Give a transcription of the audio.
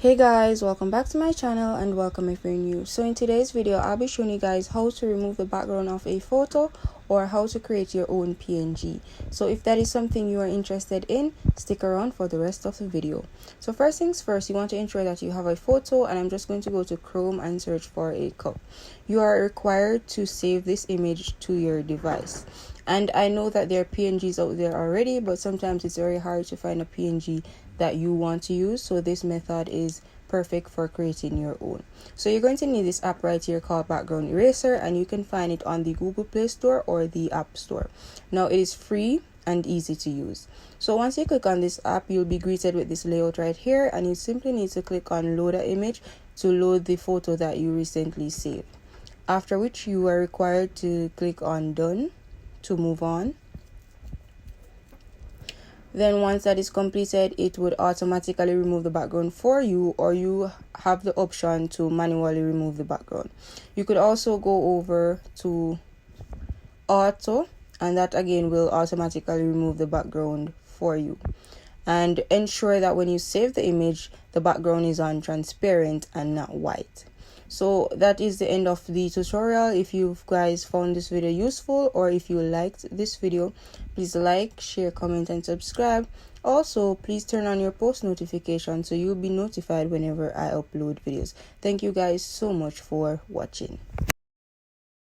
Hey guys, welcome back to my channel and welcome if you're new. So in today's video I'll be showing you guys how to remove the background of a photo or how to create your own PNG. So if that is something you are interested in, stick around for the rest of the video. So first things first, you want to ensure that you have a photo, and I'm just going to go to Chrome and search for a cup. You are required to save this image to your device. And I know that there are PNGs out there already, but sometimes it's very hard to find a PNG that you want to use, so this method is perfect for creating your own. So you're going to need this app right here called Background Eraser, and you can find it on the Google Play Store or the App Store. Now it is free and easy to use. So once you click on this app, you'll be greeted with this layout right here, and you simply need to click on load an image to load the photo that you recently saved, after which you are required to click on done to move on. Then once that is completed, it would automatically remove the background for you, or you have the option to manually remove the background. You could also go over to auto, and that again will automatically remove the background for you. And ensure that when you save the image, the background is on transparent and not white. So that is the end of the tutorial. If you guys found this video useful, or if you liked this video, please like, share, comment and subscribe. Also, please turn on your post notifications so you'll be notified whenever I upload videos. Thank you guys so much for watching.